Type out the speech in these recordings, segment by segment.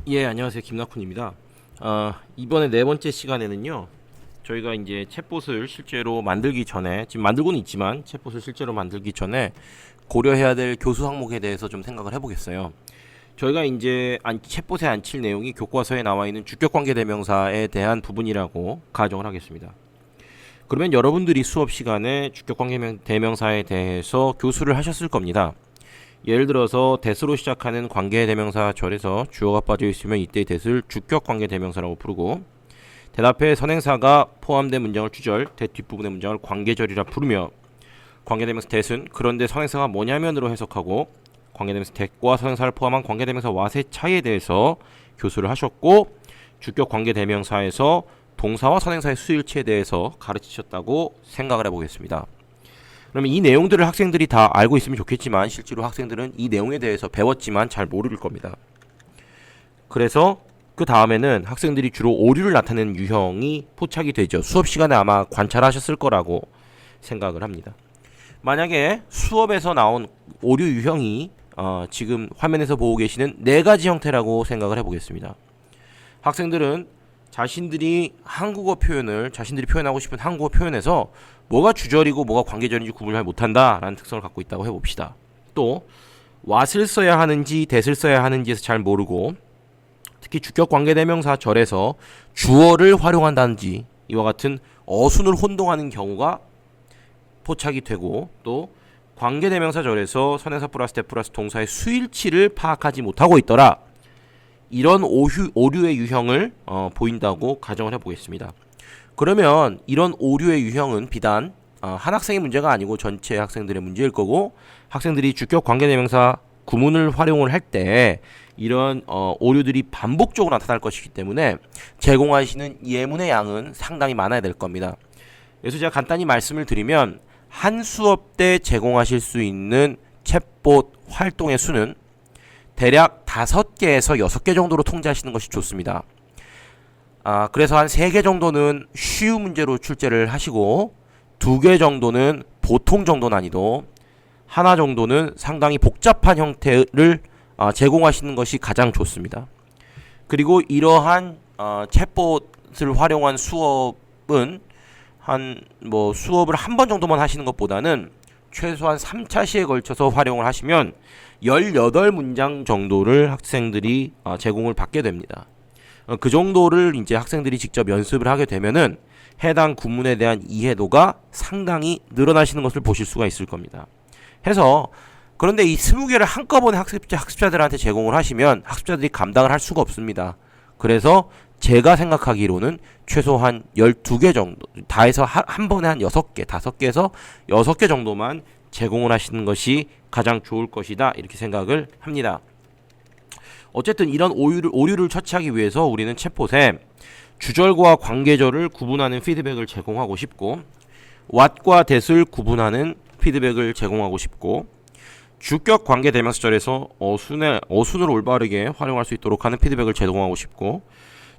예, 안녕하세요. 김낙훈입니다. 이번에 네 번째 시간에는요, 저희가 이제 챗봇을 실제로 만들기 전에, 지금 만들고는 있지만, 챗봇을 실제로 만들기 전에 고려해야 될 교수 항목에 대해서 좀 생각을 해보겠어요. 저희가 이제 챗봇에 앉힐 내용이 교과서에 나와 있는 주격관계대명사에 대한 부분이라고 가정을 하겠습니다. 그러면 여러분들이 수업 시간에 주격관계대명사에 대해서 교수를 하셨을 겁니다. 예를 들어서 대스로 시작하는 관계대명사 절에서 주어가 빠져 있으면 이때의 대스를 주격관계대명사라고 부르고, 대답에 선행사가 포함된 문장을 주절, 대 뒷부분의 문장을 관계절이라 부르며, 관계대명사 대스는 그런데 선행사가 뭐냐면으로 해석하고, 관계대명사 대과 선행사를 포함한 관계대명사 왓의 차이에 대해서 교수를 하셨고, 주격관계대명사에서 동사와 선행사의 수일치에 대해서 가르치셨다고 생각을 해보겠습니다. 그러면 이 내용들을 학생들이 다 알고 있으면 좋겠지만 실제로 학생들은 이 내용에 대해서 배웠지만 잘 모를 겁니다. 그래서 그 다음에는 학생들이 주로 오류를 나타내는 유형이 포착이 되죠. 수업 시간에 아마 관찰하셨을 거라고 생각을 합니다. 만약에 수업에서 나온 오류 유형이 지금 화면에서 보고 계시는 네 가지 형태라고 생각을 해보겠습니다. 학생들은 자신들이 표현하고 싶은 한국어 표현에서 뭐가 주절이고 뭐가 관계절인지 구분을 잘 못한다라는 특성을 갖고 있다고 해봅시다. 또 what을 써야 하는지 that을 써야 하는지에서 잘 모르고, 특히 주격관계대명사 절에서 주어를 활용한다든지 이와 같은 어순을 혼동하는 경우가 포착이 되고, 또 관계대명사 절에서 선행사 플러스 대 플러스 동사의 수일치를 파악하지 못하고 있더라. 이런 오류의 유형을 보인다고 가정을 해보겠습니다. 그러면 이런 오류의 유형은 비단 한 학생의 문제가 아니고 전체 학생들의 문제일 거고, 학생들이 주격 관계대명사 구문을 활용을 할 때 이런 오류들이 반복적으로 나타날 것이기 때문에 제공하시는 예문의 양은 상당히 많아야 될 겁니다. 그래서 제가 간단히 말씀을 드리면, 한 수업 때 제공하실 수 있는 챗봇 활동의 수는 대략 5개에서 6개 정도로 통제하시는 것이 좋습니다. 그래서 한 3개 정도는 쉬운 문제로 출제를 하시고, 2개 정도는 보통 정도 난이도, 하나 정도는 상당히 복잡한 형태를 제공하시는 것이 가장 좋습니다. 그리고 이러한 챗봇을 활용한 수업은 수업을 한 번 정도만 하시는 것보다는 최소한 3차 시에 걸쳐서 활용을 하시면 18문장 정도를 학생들이 제공을 받게 됩니다. 그 정도를 이제 학생들이 직접 연습을 하게 되면은 해당 구문에 대한 이해도가 상당히 늘어나시는 것을 보실 수가 있을 겁니다. 해서 그런데 이 20개를 한꺼번에 학습자들한테 제공을 하시면 학습자들이 감당을 할 수가 없습니다. 그래서 제가 생각하기로는 최소한 12개 정도, 다 해서 한 번에 한 6개, 5개에서 6개 정도만 제공을 하시는 것이 가장 좋을 것이다, 이렇게 생각을 합니다. 어쨌든 이런 오류를 처치하기 위해서 우리는 챗봇에 주절과 관계절을 구분하는 피드백을 제공하고 싶고, what과 that을 구분하는 피드백을 제공하고 싶고, 주격 관계대명사절에서 어순을 올바르게 활용할 수 있도록 하는 피드백을 제공하고 싶고,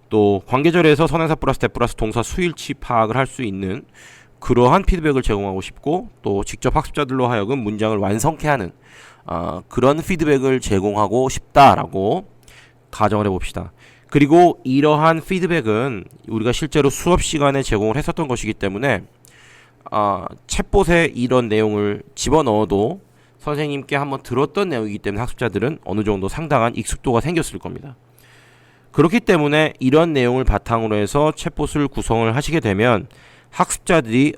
또 관계절에서 선행사 플러스 대 플러스 동사 수일치 파악을 할 수 있는 그러한 피드백을 제공하고 싶고, 또 직접 학습자들로 하여금 문장을 완성케 하는 그런 피드백을 제공하고 싶다라고 가정을 해봅시다. 그리고 이러한 피드백은 우리가 실제로 수업 시간에 제공을 했었던 것이기 때문에 챗봇에 이런 내용을 집어넣어도 선생님께 한번 들었던 내용이기 때문에 학습자들은 어느 정도 상당한 익숙도가 생겼을 겁니다. 그렇기 때문에 이런 내용을 바탕으로 해서 챗봇을 구성을 하시게 되면 학습자들이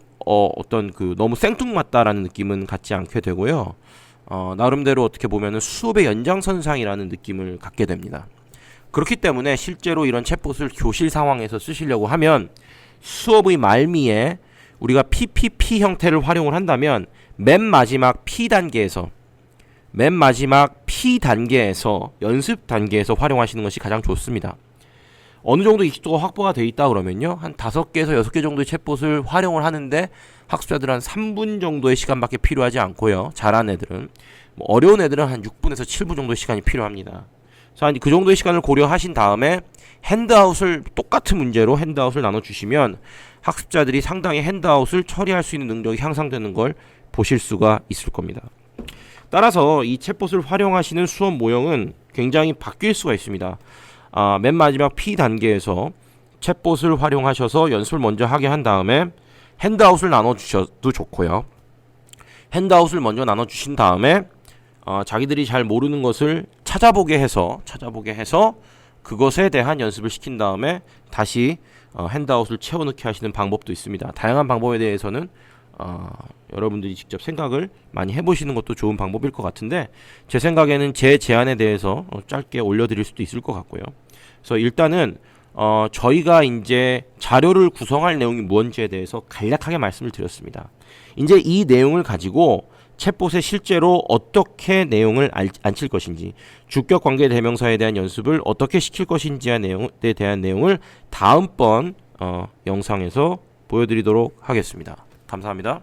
너무 생뚱맞다라는 느낌은 갖지 않게 되고요. 나름대로 어떻게 보면은 수업의 연장선상이라는 느낌을 갖게 됩니다. 그렇기 때문에 실제로 이런 챗봇을 교실 상황에서 쓰시려고 하면 수업의 말미에 우리가 PPP 형태를 활용을 한다면 맨 마지막 P 단계에서 연습 단계에서 활용하시는 것이 가장 좋습니다. 어느 정도 익숙도가 확보가 되어 있다 그러면요, 한 5개에서 6개 정도의 챗봇을 활용을 하는데 학습자들은 한 3분 정도의 시간밖에 필요하지 않고요, 잘하는 애들은, 어려운 애들은 한 6분에서 7분 정도의 시간이 필요합니다. 그래서 그 정도의 시간을 고려하신 다음에 똑같은 문제로 핸드아웃을 나눠주시면 학습자들이 상당히 핸드아웃을 처리할 수 있는 능력이 향상되는 걸 보실 수가 있을 겁니다. 따라서 이 챗봇을 활용하시는 수업 모형은 굉장히 바뀔 수가 있습니다. 맨 마지막 P 단계에서 챗봇을 활용하셔서 연습을 먼저 하게 한 다음에 핸드아웃을 나눠주셔도 좋고요. 핸드아웃을 먼저 나눠주신 다음에 자기들이 잘 모르는 것을 찾아보게 해서 그것에 대한 연습을 시킨 다음에 다시 핸드아웃을 채워넣기 하시는 방법도 있습니다. 다양한 방법에 대해서는 여러분들이 직접 생각을 많이 해보시는 것도 좋은 방법일 것 같은데, 제 생각에는 제 제안에 대해서 짧게 올려드릴 수도 있을 것 같고요. 그래서 일단은 저희가 이제 자료를 구성할 내용이 무엇인지에 대해서 간략하게 말씀을 드렸습니다. 이제 이 내용을 가지고 챗봇에 실제로 어떻게 내용을 앉힐 것인지, 주격 관계 대명사에 대한 연습을 어떻게 시킬 것인지에 대한 내용을 다음번 영상에서 보여드리도록 하겠습니다. 감사합니다.